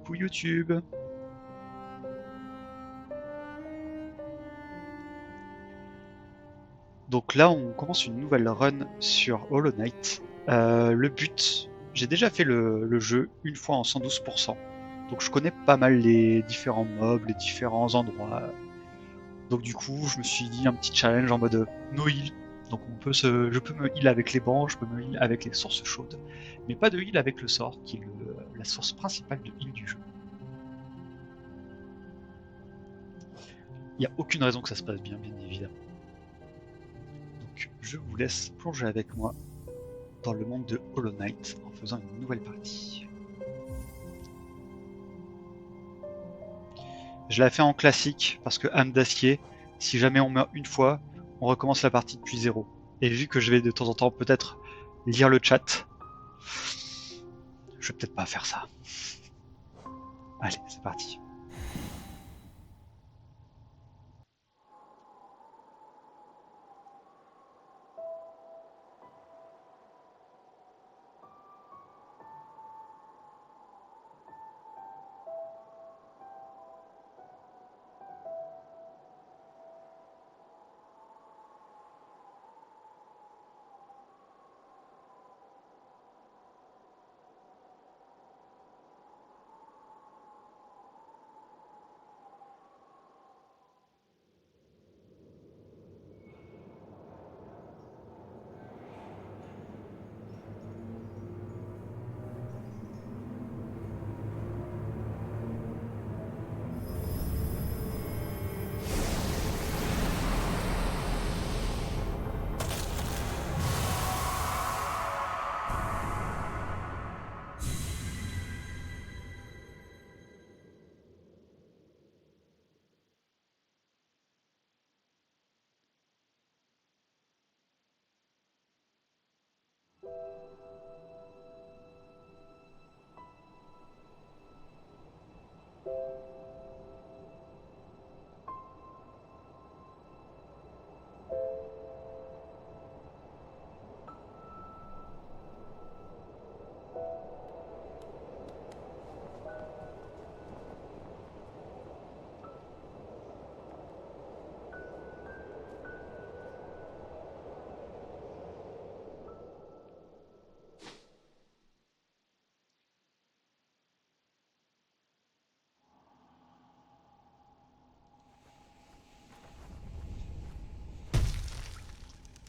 Coucou YouTube. Donc là, on commence une nouvelle run sur Hollow Knight. Le but, j'ai déjà fait le jeu une fois en 112%. Donc je connais pas mal les différents mobs, les différents endroits. Donc du coup, je me suis dit un petit challenge en mode no heal. Donc je peux me heal avec les bancs, je peux me heal avec les sources chaudes, mais pas de heal avec le sort, qui est la source principale de heal du jeu. Il n'y a aucune raison que ça se passe bien, bien évidemment. Donc je vous laisse plonger avec moi dans le monde de Hollow Knight en faisant une nouvelle partie. Je la fais en classique parce que âme d'acier, si jamais on meurt une fois, on recommence la partie depuis zéro. Et vu que je vais de temps en temps peut-être lire le chat, je vais peut-être pas faire ça. Allez, c'est parti.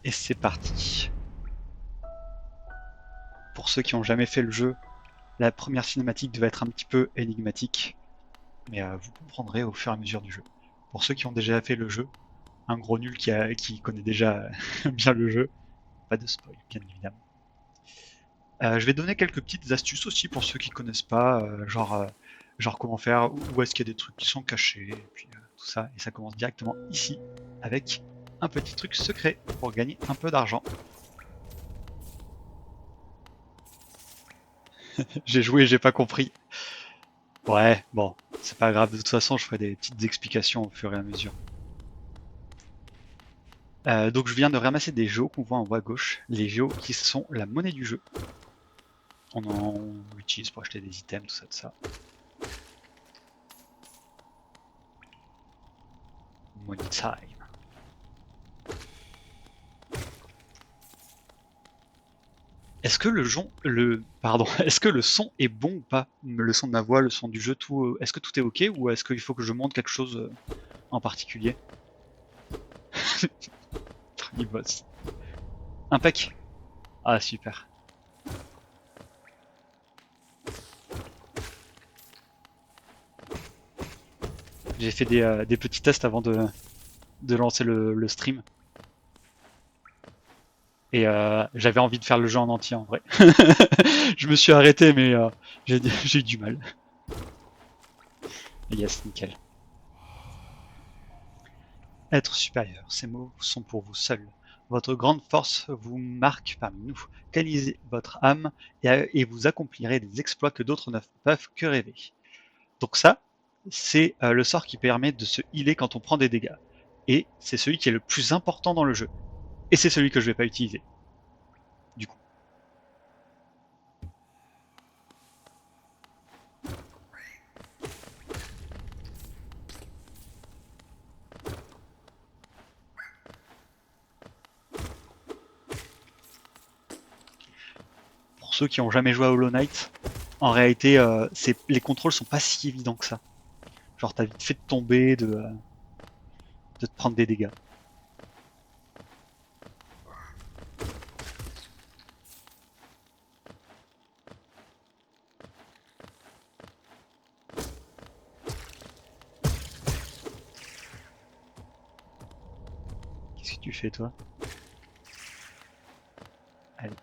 Et c'est parti. Pour ceux qui ont jamais fait le jeu, la première cinématique devait être un petit peu énigmatique, mais vous comprendrez au fur et à mesure du jeu. Pour ceux qui ont déjà fait le jeu, un gros nul qui connaît déjà bien le jeu, pas de spoil, bien évidemment. Je vais donner quelques petites astuces aussi pour ceux qui connaissent pas, genre comment faire, où est-ce qu'il y a des trucs qui sont cachés, et puis tout ça. Et ça commence directement ici avec un petit truc secret pour gagner un peu d'argent. J'ai joué, j'ai pas compris. Ouais, bon, c'est pas grave. De toute façon, je ferai des petites explications au fur et à mesure. Donc je viens de ramasser des géos qu'on voit en haut à gauche, les géos qui sont la monnaie du jeu. On en utilise pour acheter des items, tout ça, Money time. Est-ce que est-ce que le son est bon ou pas? Le son de ma voix, le son du jeu, tout, est-ce que tout est ok ou est-ce qu'il faut que je monte quelque chose en particulier? Il bosse. Impec. Ah super. J'ai fait des petits tests avant de lancer le stream. Et j'avais envie de faire le jeu en entier en vrai. Je me suis arrêté mais j'ai eu du mal. Yes, nickel. Être supérieur, ces mots sont pour vous seuls. Votre grande force vous marque parmi nous. Canalisez votre âme et vous accomplirez des exploits que d'autres ne peuvent que rêver. Donc ça, c'est le sort qui permet de se healer quand on prend des dégâts. Et c'est celui qui est le plus important dans le jeu. Et c'est celui que je vais pas utiliser, du coup. pour ceux qui ont jamais joué à Hollow Knight, en réalité, les contrôles sont pas si évidents que ça. Genre, t'as vite fait de tomber, de te prendre des dégâts. Qu'est-ce que tu fais, toi? Allez.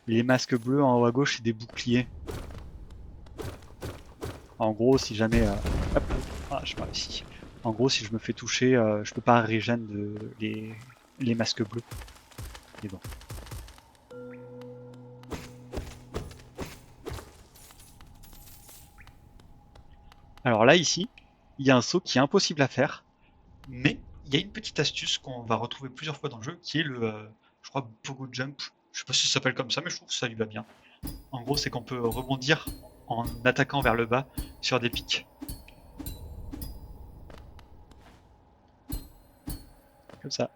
Les masques bleus en haut à gauche, c'est des boucliers. En gros, si jamais... hop, ah, je pas réussi. En gros, si je me fais toucher, je peux pas régène les masques bleus. Mais bon. Alors là, ici, il y a un saut qui est impossible à faire, mais il y a une petite astuce qu'on va retrouver plusieurs fois dans le jeu, qui est je crois, Pogo Jump. Je sais pas si ça s'appelle comme ça, mais je trouve que ça lui va bien. En gros, c'est qu'on peut rebondir en attaquant vers le bas sur des pics. Comme ça.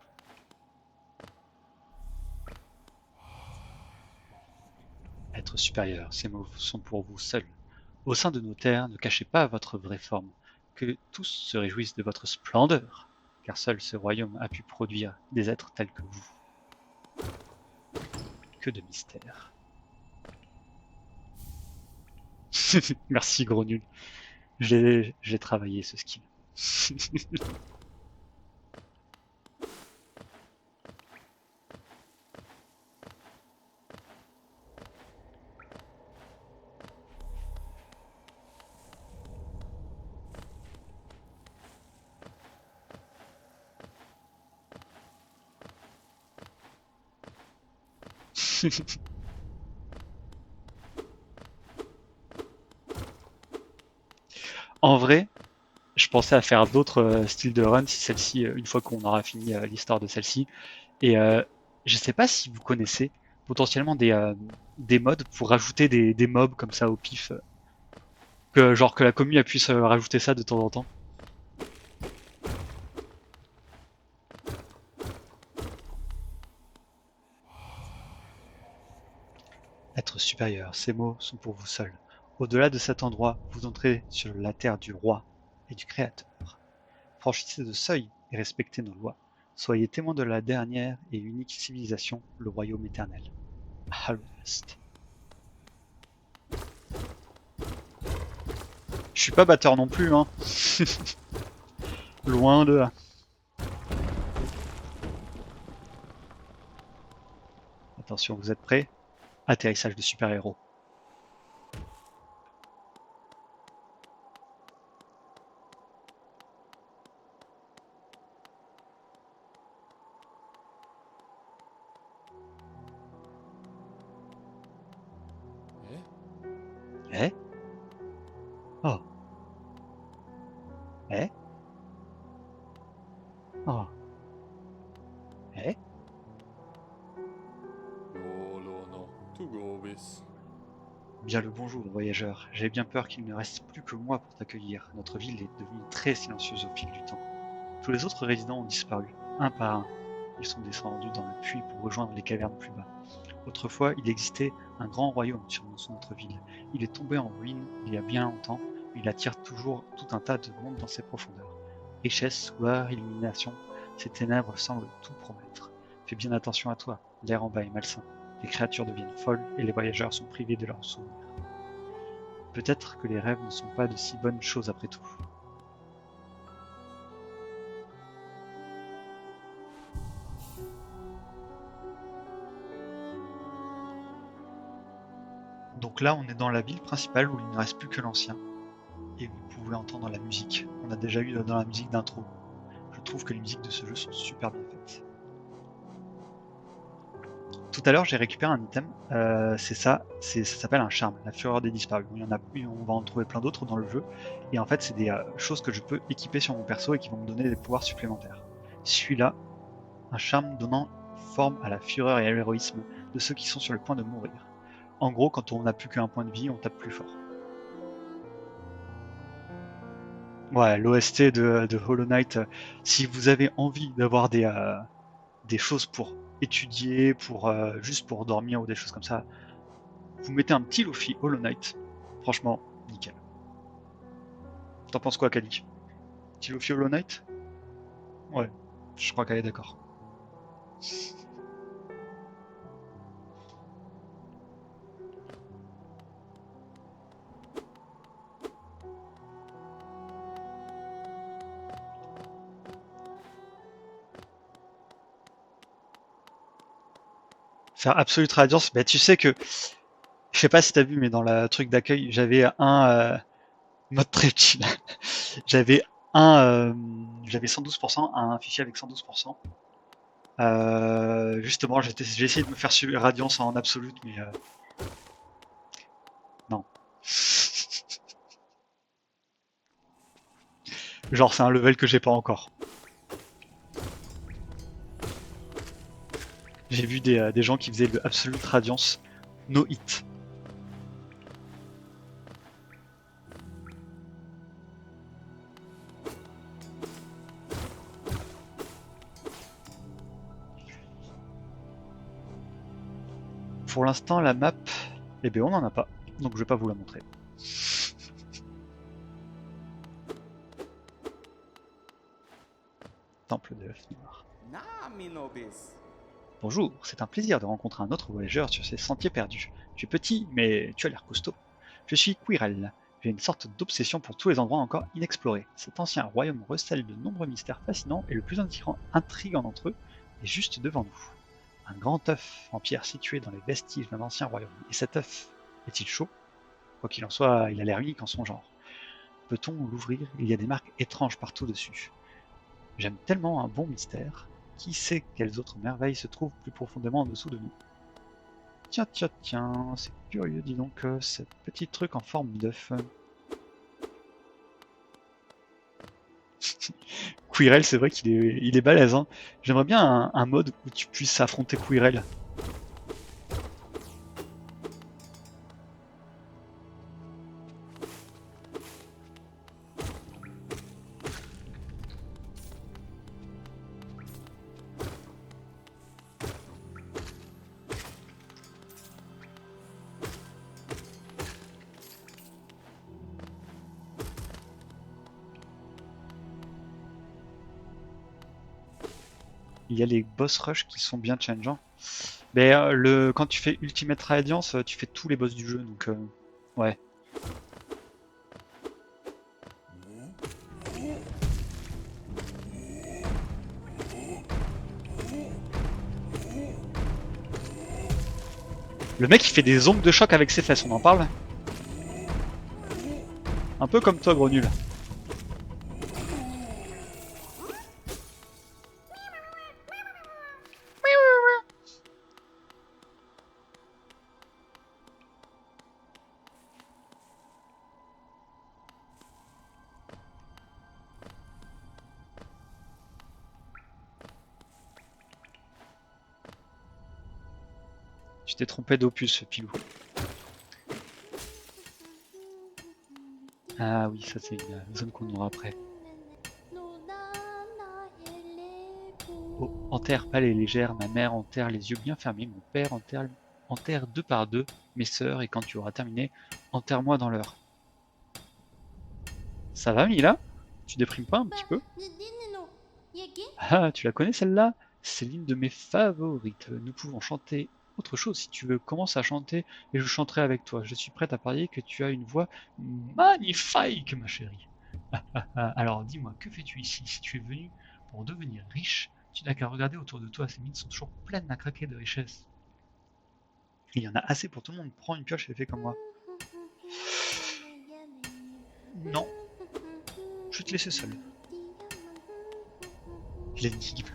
Être supérieur, ces mots sont pour vous seuls. Au sein de nos terres, ne cachez pas votre vraie forme, que tous se réjouissent de votre splendeur, car seul ce royaume a pu produire des êtres tels que vous. Que de mystère. Merci, gros nul. J'ai travaillé ce skill. En vrai, je pensais à faire d'autres styles de run si celle-ci, une fois qu'on aura fini l'histoire de celle-ci. Et je sais pas si vous connaissez potentiellement des mods pour rajouter des mobs comme ça au pif. Genre que la commu puisse rajouter ça de temps en temps. Être supérieur, ces mots sont pour vous seuls. Au-delà de cet endroit, vous entrez sur la terre du roi et du créateur. Franchissez ce seuil et respectez nos lois. Soyez témoins de la dernière et unique civilisation, le royaume éternel. Harvest. Je suis pas batteur non plus, hein. Loin de là. Attention, vous êtes prêts? Atterrissage de super-héros. Eh? Oh. Eh? Oh. Eh? Bien le bonjour, voyageur. J'ai bien peur qu'il ne reste plus que moi pour t'accueillir. Notre ville est devenue très silencieuse au fil du temps. Tous les autres résidents ont disparu, un par un. Ils sont descendus dans le puits pour rejoindre les cavernes plus bas. Autrefois, il existait un grand royaume sur notre ville. Il est tombé en ruine il y a bien longtemps, mais il attire toujours tout un tas de monde dans ses profondeurs. Richesse, gloire, illumination, ces ténèbres semblent tout promettre. Fais bien attention à toi, l'air en bas est malsain. Les créatures deviennent folles et les voyageurs sont privés de leurs souvenirs. Peut-être que les rêves ne sont pas de si bonnes choses après tout. Donc là, on est dans la ville principale où il ne reste plus que l'ancien. Et vous pouvez entendre la musique. On a déjà eu dans la musique d'intro. Je trouve que les musiques de ce jeu sont super bien faites. Tout à l'heure, j'ai récupéré un item. C'est ça s'appelle un charme, la fureur des disparus. Il y en a, on va en trouver plein d'autres dans le jeu. Et en fait, c'est des choses que je peux équiper sur mon perso et qui vont me donner des pouvoirs supplémentaires. Celui-là, un charme donnant forme à la fureur et à l'héroïsme de ceux qui sont sur le point de mourir. En gros, quand on n'a plus qu'un point de vie, on tape plus fort. Ouais, l'OST de Hollow Knight, si vous avez envie d'avoir des choses pour étudier, pour juste pour dormir ou des choses comme ça, vous mettez un petit Luffy Hollow Knight. Franchement, nickel. T'en penses quoi, Kali? Petit Luffy Hollow Knight? Ouais, je crois qu'elle est d'accord. Faire Absolute Radiance, bah tu sais que, je sais pas si t'as vu, mais dans le truc d'accueil, j'avais un mode très chill. J'avais j'avais 112%, un fichier avec 112%. Justement, j'ai essayé de me faire Radiance en absolute, mais non. Genre, c'est un level que j'ai pas encore. J'ai vu des gens qui faisaient le Absolute Radiance no hit. Pour l'instant, la map, eh bien, on n'en a pas, donc je vais pas vous la montrer. Temple de l'œuf noir. Bonjour, c'est un plaisir de rencontrer un autre voyageur sur ces sentiers perdus. Tu es petit, mais tu as l'air costaud. Je suis Quirrell. J'ai une sorte d'obsession pour tous les endroits encore inexplorés. Cet ancien royaume recèle de nombreux mystères fascinants et le plus intrigant d'entre eux est juste devant nous. Un grand œuf en pierre situé dans les vestiges d'un ancien royaume. Et cet œuf est-il chaud? Quoi qu'il en soit, il a l'air unique en son genre. Peut-on l'ouvrir? Il y a des marques étranges partout dessus. J'aime tellement un bon mystère. Qui sait quelles autres merveilles se trouvent plus profondément en dessous de nous? Tiens, tiens, tiens, c'est curieux, dis donc, ce petit truc en forme d'œuf. Quirrell, c'est vrai il est balèze, hein. J'aimerais bien un mode où tu puisses affronter Quirrell. Il y a les boss rush qui sont bien challengeants. Mais quand tu fais Ultimate Radiance, tu fais tous les boss du jeu, donc ouais. Le mec il fait des ongles de choc avec ses fesses, on en parle? Un peu comme toi, gros nul. Tu t'es trompé d'opus, Pilou. Ah oui, ça c'est une zone qu'on aura après. Oh, enterre pâle et légère, ma mère enterre les yeux bien fermés, mon père enterre deux par deux mes sœurs, et quand tu auras terminé, enterre-moi dans l'heure. Ça va, Mila? Tu déprimes pas un petit peu? Ah, tu la connais celle-là? C'est l'une de mes favorites. Nous pouvons chanter autre chose si tu veux. Commence à chanter et je chanterai avec toi. Je suis prête à parier que tu as une voix magnifique, ma chérie. Alors dis-moi, que fais-tu ici? Si tu es venu pour devenir riche, tu n'as qu'à regarder autour de toi. Ces mines sont toujours pleines à craquer de richesses. Il y en a assez pour tout le monde. Prends une pioche et fais comme moi. Non, je vais te laisser seul. L'énigme.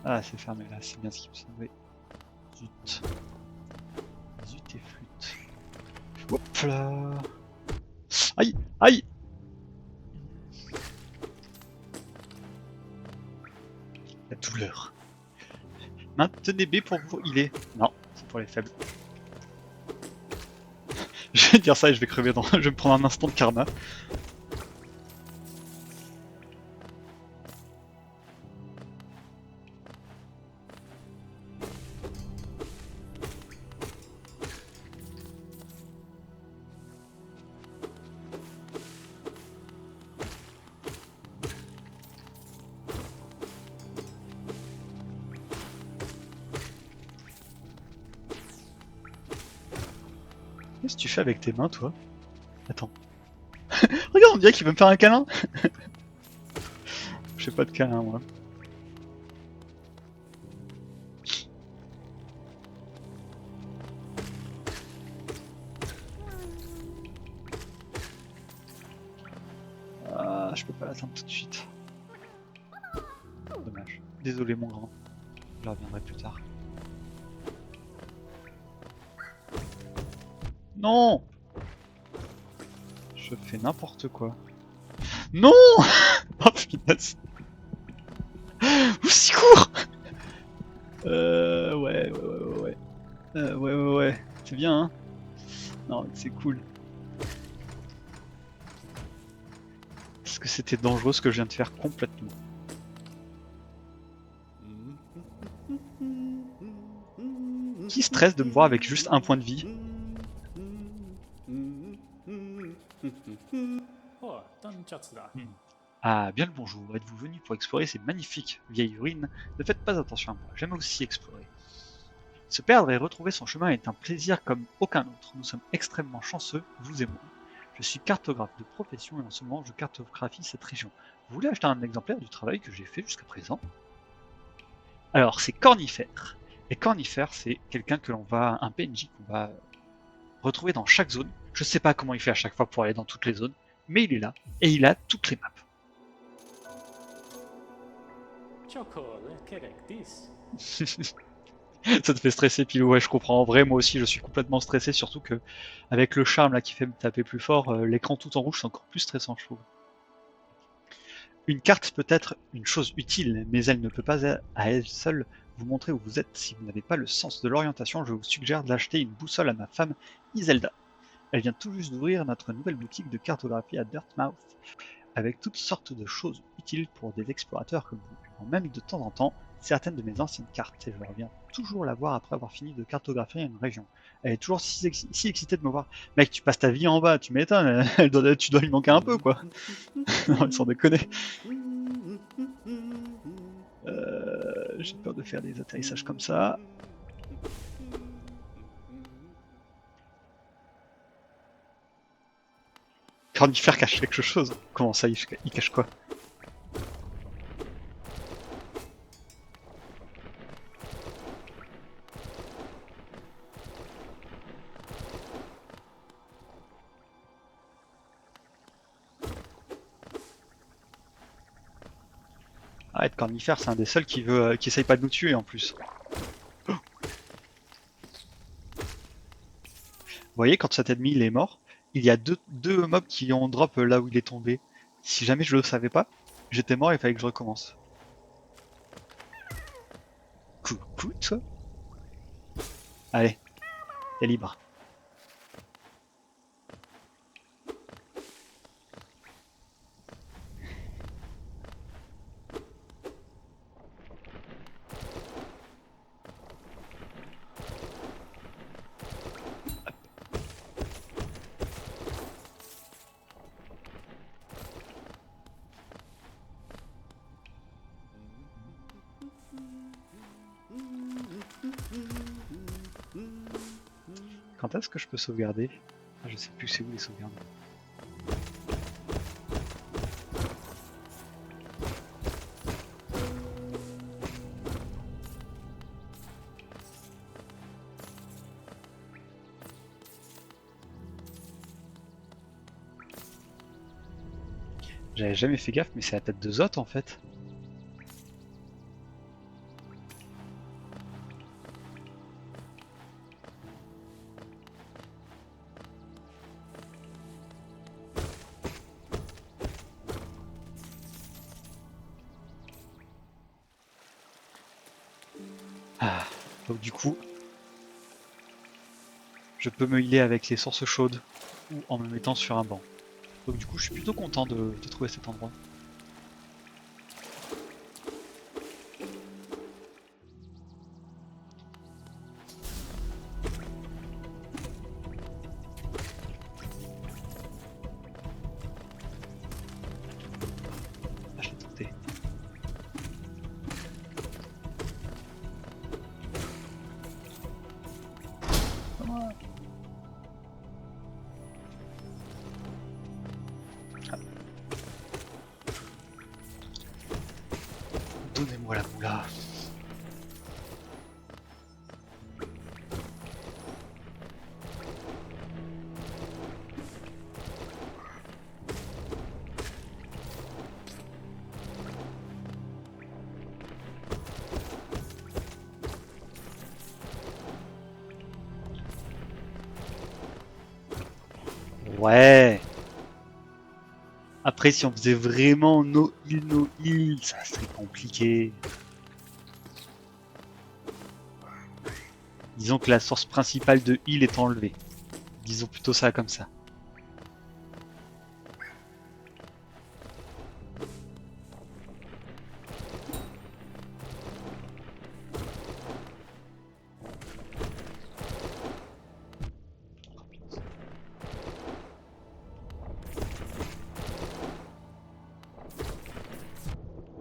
Ah, c'est fermé là, c'est bien ce qui me semblait. Zut. Zut et flûte. Hop là. Aïe! Aïe! La douleur. Maintenez B pour vous healer. Non, c'est pour les faibles. Je vais dire ça et je vais crever dans... je vais me prendre un instant de karma. Qu'est-ce que tu fais avec tes mains, toi? Attends. Regarde, on dirait qu'il veut me faire un câlin. Je fais pas de câlin, moi. Ah, je peux pas l'atteindre tout de suite. Dommage. Désolé, mon grand. Je reviendrai plus tard. Non! Je fais n'importe quoi. Non! Oh punaise! Au secours! Ouais. Ouais. C'est bien, hein? Non, c'est cool. Parce que c'était dangereux ce que je viens de faire complètement. Qui stresse de me voir avec juste un point de vie? Ah, bien le bonjour, êtes-vous venu pour explorer ces magnifiques vieilles ruines? Ne faites pas attention à moi, j'aime aussi explorer. Se perdre et retrouver son chemin est un plaisir comme aucun autre. Nous sommes extrêmement chanceux, vous et moi. Je suis cartographe de profession et en ce moment je cartographie cette région. Vous voulez acheter un exemplaire du travail que j'ai fait jusqu'à présent? Alors, c'est Cornifère. Et Cornifère, c'est quelqu'un que l'on va, un PNJ qu'on va retrouver dans chaque zone. Je sais pas comment il fait à chaque fois pour aller dans toutes les zones, mais il est là, et il a toutes les maps. Ça te fait stresser, Pilou, ouais, je comprends. En vrai, moi aussi, je suis complètement stressé, surtout que avec le charme là qui fait me taper plus fort, l'écran tout en rouge, c'est encore plus stressant, je trouve. Une carte peut être une chose utile, mais elle ne peut pas à elle seule vous montrer où vous êtes. Si vous n'avez pas le sens de l'orientation, je vous suggère d'acheter une boussole à ma femme Iselda. Elle vient tout juste d'ouvrir notre nouvelle boutique de cartographie à Dirtmouth, avec toutes sortes de choses utiles pour des explorateurs comme vous. Je même de temps en temps certaines de mes anciennes cartes, et je reviens toujours la voir après avoir fini de cartographier une région. Elle est toujours si excitée de me voir. Mec, tu passes ta vie en bas, tu m'étonnes, tu dois lui manquer un peu, quoi. Non, sans déconner. J'ai peur de faire des atterrissages comme ça. Cornifère cache quelque chose. Comment ça, il cache quoi? Arrête, Cornifère, c'est un des seuls qui essaye pas de nous tuer en plus. Oh. Vous voyez, quand cet ennemi il est mort, il y a deux mobs qui ont drop là où il est tombé. Si jamais je le savais pas, j'étais mort et il fallait que je recommence. Coucou, toi. Allez, t'es libre. Quand est-ce que je peux sauvegarder? Ah, je sais plus c'est où les sauvegardes. J'avais jamais fait gaffe, mais c'est la tête de Zot en fait. Ah. Donc du coup, je peux me healer avec les sources chaudes ou en me mettant sur un banc. Donc du coup, je suis plutôt content de trouver cet endroit. Ah, je l'ai tenté. Ah, donnez-moi la moula. Ouais. Après, si on faisait vraiment no heal, ça serait compliqué. Disons que la source principale de heal est enlevée. Disons plutôt ça comme ça.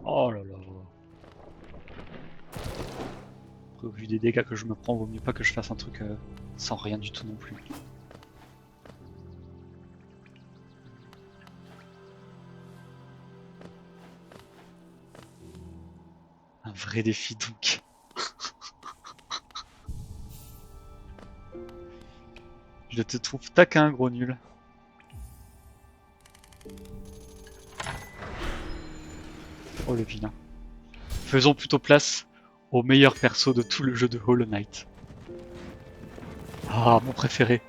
Oh là là. Après, au vu des dégâts que je me prends, vaut mieux pas que je fasse un truc sans rien du tout non plus. Un vrai défi donc. Je te trouve taquin, gros nul. Oh le vilain. Faisons plutôt place au meilleur perso de tout le jeu de Hollow Knight. Ah, mon préféré.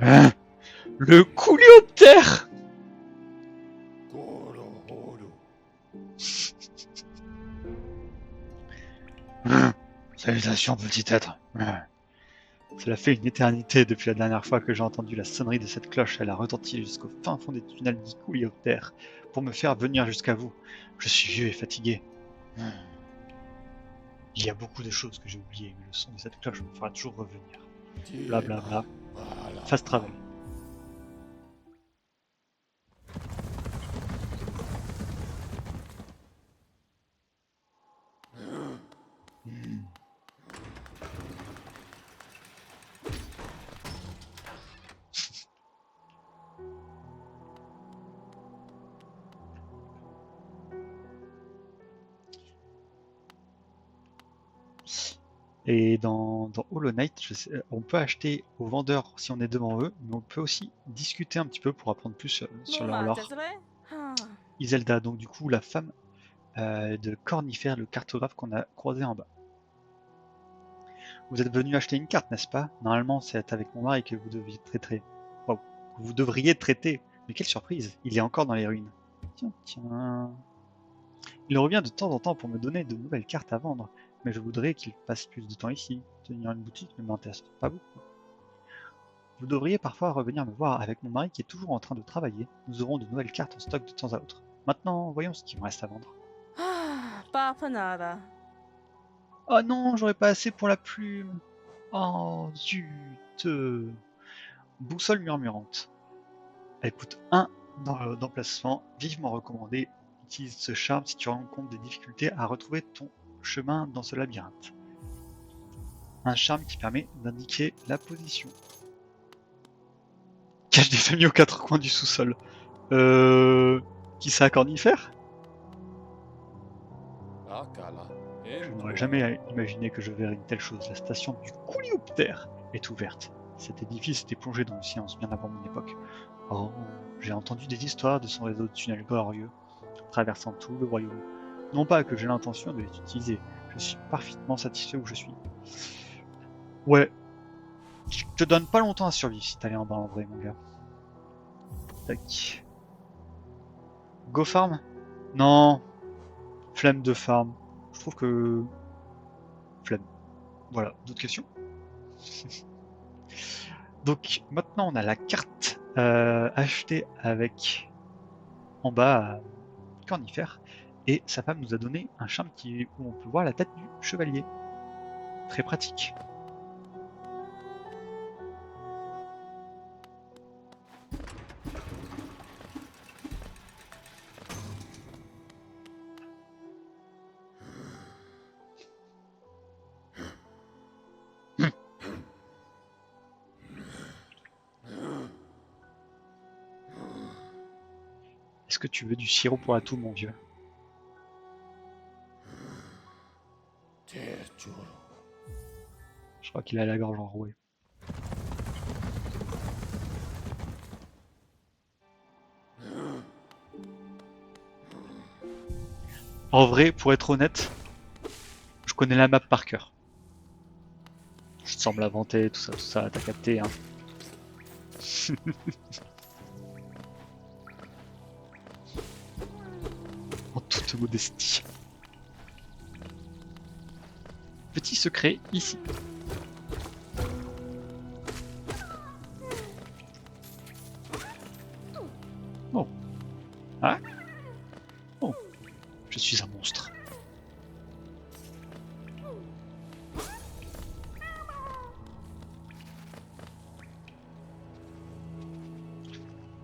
Hein, le coléoptère. Hein, salutations, petit être. Hein. Cela fait une éternité depuis la dernière fois que j'ai entendu la sonnerie de cette cloche. Elle a retenti jusqu'au fin fond des tunnels du coléoptère pour me faire venir jusqu'à vous. Je suis vieux et fatigué. Hein. Il y a beaucoup de choses que j'ai oubliées, mais le son de cette cloche me fera toujours revenir. Blablabla. Fast travel. Hmm. Et dans Hollow Knight, on peut acheter aux vendeurs si on est devant eux, mais on peut aussi discuter un petit peu pour apprendre plus sur leur lore. Iselda, donc du coup la femme de Cornifère, le cartographe qu'on a croisé en bas. Vous êtes venu acheter une carte, n'est-ce pas? Normalement, c'est avec mon mari que vous deviez traiter. Wow. Vous devriez traiter. Mais quelle surprise, il est encore dans les ruines. Tiens, tiens. Il revient de temps en temps pour me donner de nouvelles cartes à vendre, mais je voudrais qu'il passe plus de temps ici. Tenir une boutique ne m'intéresse pas beaucoup. Vous devriez parfois revenir me voir avec mon mari qui est toujours en train de travailler. Nous aurons de nouvelles cartes en stock de temps à autre. Maintenant, voyons ce qu'il me reste à vendre. Oh non, j'aurais pas assez pour la plume. Oh zut. Boussole murmurante. Elle coûte 1 d'emplacement, vivement recommandé. Utilise ce charme si tu rencontres des difficultés à retrouver ton chemin dans ce labyrinthe. Un charme qui permet d'indiquer la position. Cache des familles aux quatre coins du sous-sol. Qui ça, Cornifère? Je n'aurais jamais imaginé que je verrais une telle chose. La station du coléoptère est ouverte. Cet édifice était plongé dans le silence bien avant mon époque. Oh, j'ai entendu des histoires de son réseau de tunnels glorieux, traversant tout le royaume. Non pas que j'ai l'intention de les utiliser, je suis parfaitement satisfait où je suis. Ouais, je te donne pas longtemps à survivre si t'allais en bas en vrai, mon gars. Tac. Go farm? Non. Flemme de farm. Je trouve que... Flemme. Voilà, d'autres questions? Donc maintenant on a la carte achetée avec en bas cornifère et sa femme nous a donné un charme où on peut voir la tête du chevalier. Très pratique. Est-ce que tu veux du sirop pour la toux, mon vieux? Je crois qu'il a la gorge enrouée. En vrai, pour être honnête, je connais la map par cœur. Je te semble inventer, tout ça, t'as capté, hein. En toute modestie. Petit secret ici. Oh. Ah. Oh. Je suis un monstre.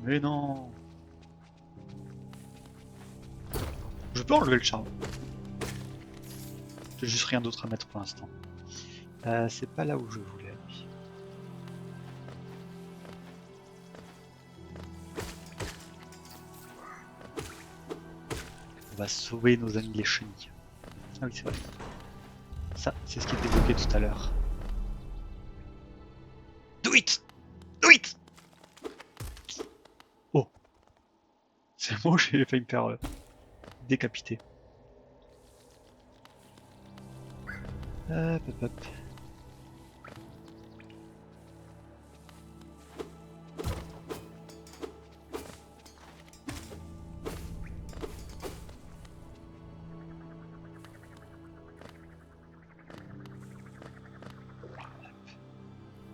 Mais non. Je peux enlever le charme. J'ai juste rien d'autre à mettre pour l'instant. C'est pas là où je voulais aller. On va sauver nos amis les chenilles. Ah oui, c'est vrai. Ça, c'est ce qui était évoqué tout à l'heure. Do it! Do it! Oh! C'est moi, j'ai failli me faire décapiter. Hop, hop, hop.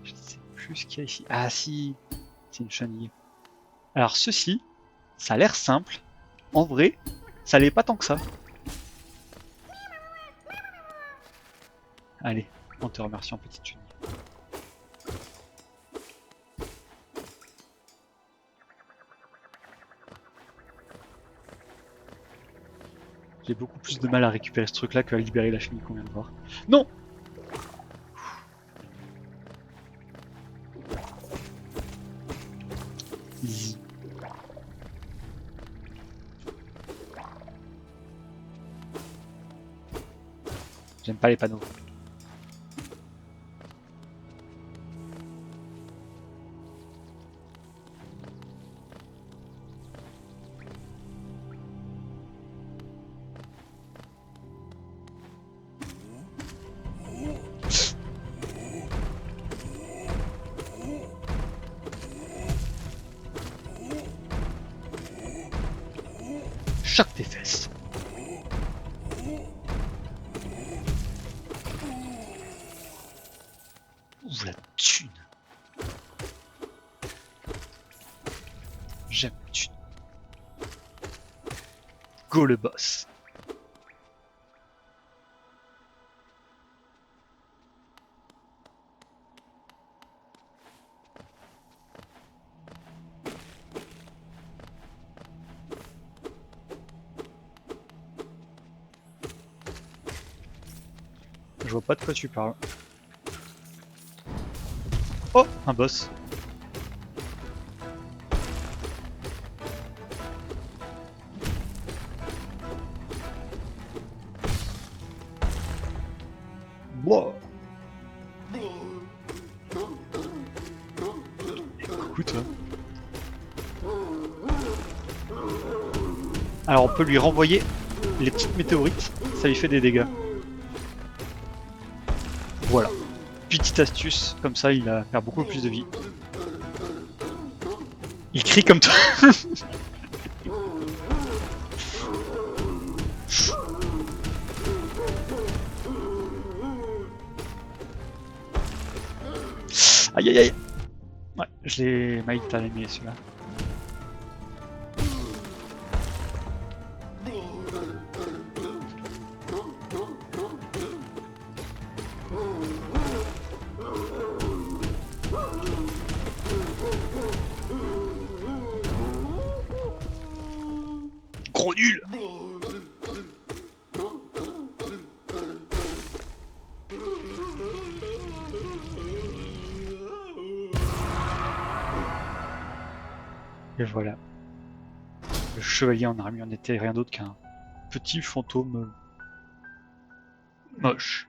Je sais plus ce qu'il y a ici. Ah si! C'est une chenille. Alors ceci, ça a l'air simple. En vrai, ça l'est pas tant que ça. Allez, on te remercie en petite chenille. J'ai beaucoup plus de mal à récupérer ce truc là qu'à libérer la chenille qu'on vient de voir. Non! Easy. J'aime pas les panneaux. Choque tes fesses. Ouh la thune. J'aime la thune. Go le boss. Je vois pas de quoi tu parles. Oh, un boss. Wow. Écoute. Alors on peut lui renvoyer les petites météorites, ça lui fait des dégâts. Voilà. Petite astuce, comme ça il va faire beaucoup plus de vie. Il crie comme toi. Aïe aïe aïe. Ouais, je l'ai mal timé celui-là. Gros nul. Et voilà. Le chevalier en armure n'était rien d'autre qu'un petit fantôme moche.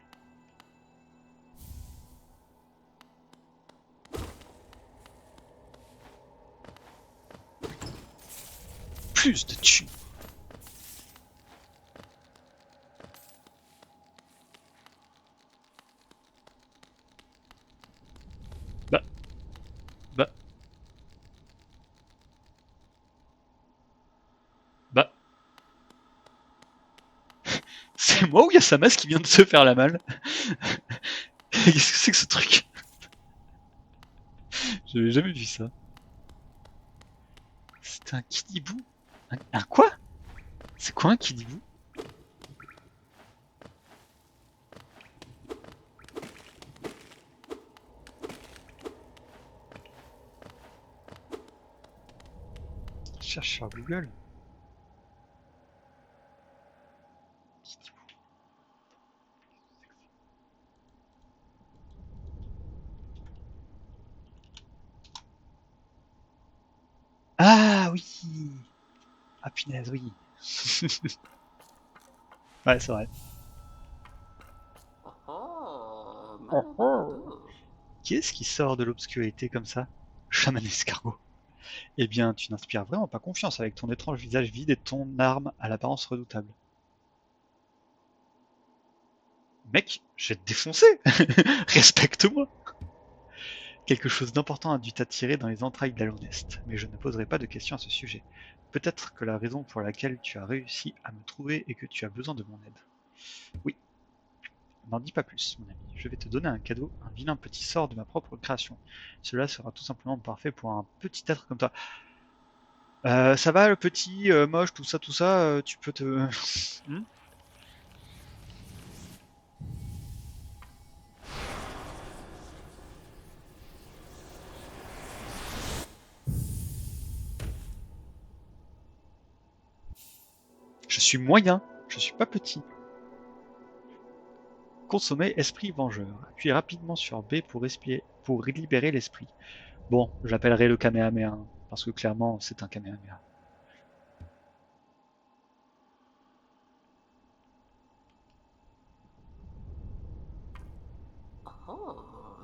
Plus de thunes. Bah, bah, bah. C'est moi ou il y a Samas qui vient de se faire la malle? Qu'est-ce que c'est que ce truc? J'avais jamais vu ça. C'était un kidibou? Un quoi? C'est quoi un kidibou? Je cherche sur Google. Kidibou. Ah oui! Ah punaise, oui. Ouais, c'est vrai. Qui est-ce qui sort de l'obscurité comme ça? Chaman escargot. Eh bien, tu n'inspires vraiment pas confiance avec ton étrange visage vide et ton arme à l'apparence redoutable. Mec, je vais te défoncer! Respecte-moi! Quelque chose d'important a dû t'attirer dans les entrailles d'Alonest, mais je ne poserai pas de questions à ce sujet. Peut-être que la raison pour laquelle tu as réussi à me trouver est que tu as besoin de mon aide. Oui, n'en dis pas plus, mon ami. Je vais te donner un cadeau, un vilain petit sort de ma propre création. Cela sera tout simplement parfait pour un petit être comme toi. Ça va, le petit, moche, tout ça, tu peux te... Hmm. Je suis moyen, je suis pas petit. Consommer esprit vengeur. Appuyez rapidement sur B pour libérer l'esprit. Bon, j'appellerai le Kamehameha, hein, parce que clairement, c'est un Kamehameha.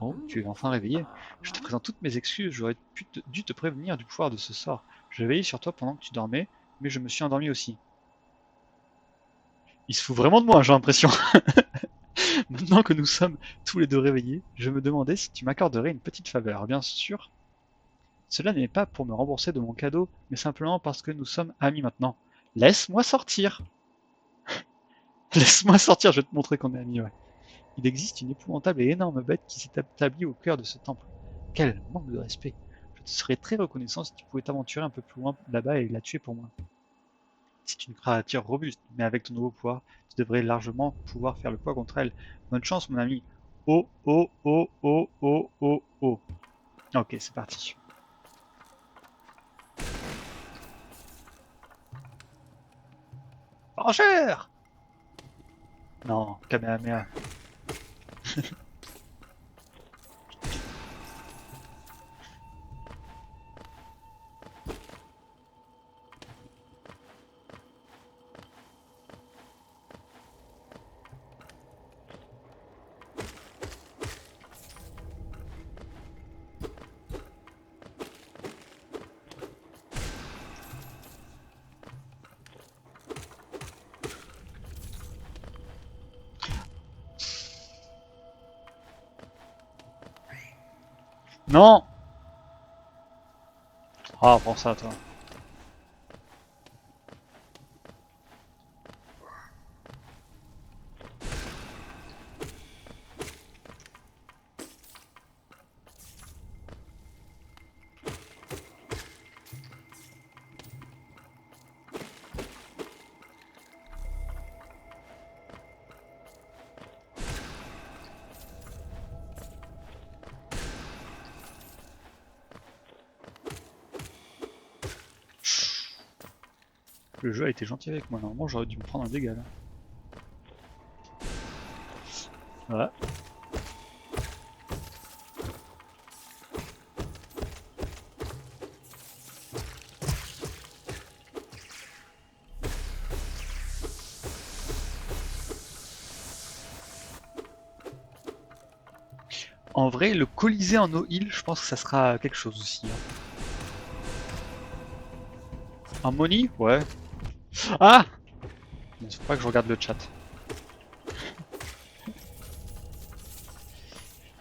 Oh, tu es enfin réveillé. Je te présente toutes mes excuses, dû te prévenir du pouvoir de ce sort. Je veillais sur toi pendant que tu dormais, mais je me suis endormi aussi. Il se fout vraiment de moi, j'ai l'impression. Maintenant que nous sommes tous les deux réveillés, je me demandais si tu m'accorderais une petite faveur. Bien sûr, cela n'est pas pour me rembourser de mon cadeau, mais simplement parce que nous sommes amis maintenant. Laisse-moi sortir. Laisse-moi sortir, je vais te montrer qu'on est amis, ouais. Il existe une épouvantable et énorme bête qui s'est établie au cœur de ce temple. Quel manque de respect. Je te serais très reconnaissant si tu pouvais t'aventurer un peu plus loin là-bas et la tuer pour moi. C'est une créature robuste, mais avec ton nouveau pouvoir, tu devrais largement pouvoir faire le poids contre elle. Bonne chance, mon ami. Oh, oh, oh, oh, oh, oh, oh. Ok, c'est parti. Enchère! Non, Kamehameha. Non! Ah, prends ça, toi. Le jeu a été gentil avec moi, normalement j'aurais dû me prendre un dégât là. Voilà. En vrai, le Colisée en no-heal, je pense que ça sera quelque chose aussi. Hein. Un Moni? Ouais. Ah! Il faut pas que je regarde le chat.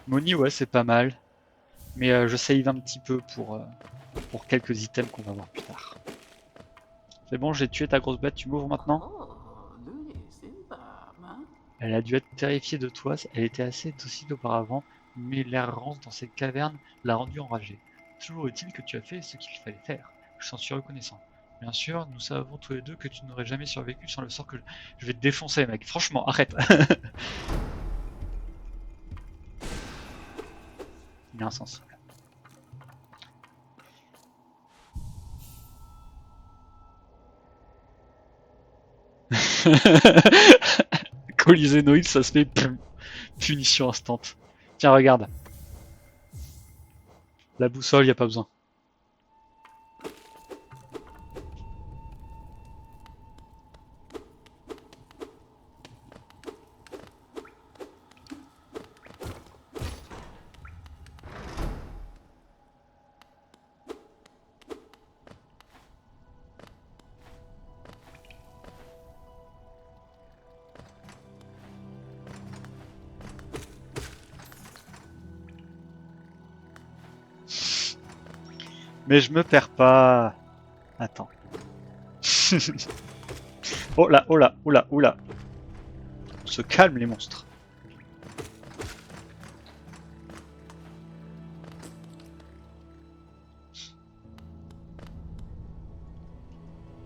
Moni, ouais, c'est pas mal. Mais je save un petit peu pour quelques items qu'on va voir plus tard. C'est bon, j'ai tué ta grosse bête, tu m'ouvres maintenant? Elle a dû être terrifiée de toi, elle était assez docile auparavant, mais l'errance dans cette caverne l'a rendue enragée. Toujours est-il que tu as fait ce qu'il fallait faire. Je t'en suis reconnaissant. Bien sûr, nous savons tous les deux que tu n'aurais jamais survécu sans le sort que je vais te défoncer, mec. Franchement, arrête. Il est insensible. Colisée Noïl, ça se fait punition instant. Tiens, regarde. La boussole, y a pas besoin. Mais je me perds pas. Attends. Oh là, oh là, oh là, oh là. On se calme les monstres.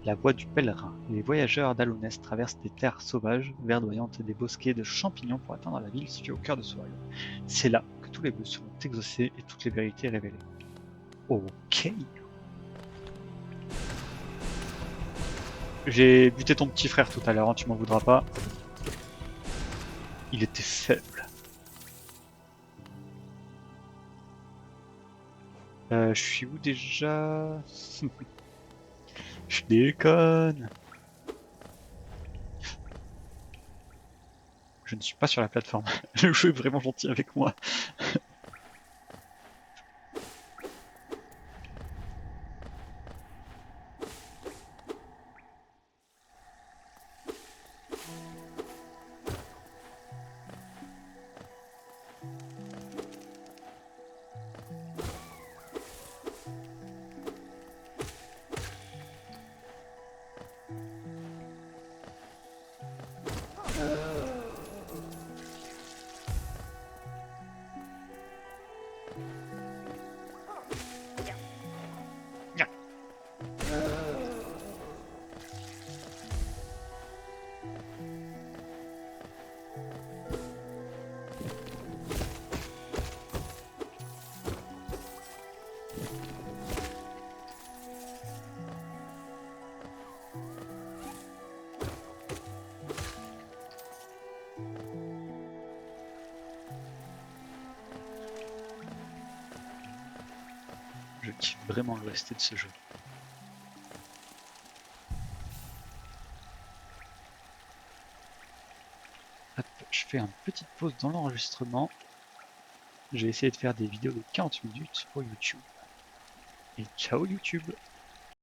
La voie du pèlerin. Les voyageurs d'Alonès traversent des terres sauvages, verdoyantes et des bosquets de champignons pour atteindre la ville située au cœur de ce royaume. C'est là que tous les vœux seront exaucés et toutes les vérités révélées. Ok. J'ai buté ton petit frère tout à l'heure, hein, tu m'en voudras pas. Il était faible. Je suis où déjà? Je déconne. Je ne suis pas sur la plateforme. Le jeu est vraiment gentil avec moi. Je kiffe vraiment le rester de ce jeu. Hop, je fais une petite pause dans l'enregistrement. Je vais essayer de faire des vidéos de 40 minutes pour YouTube. Et ciao YouTube!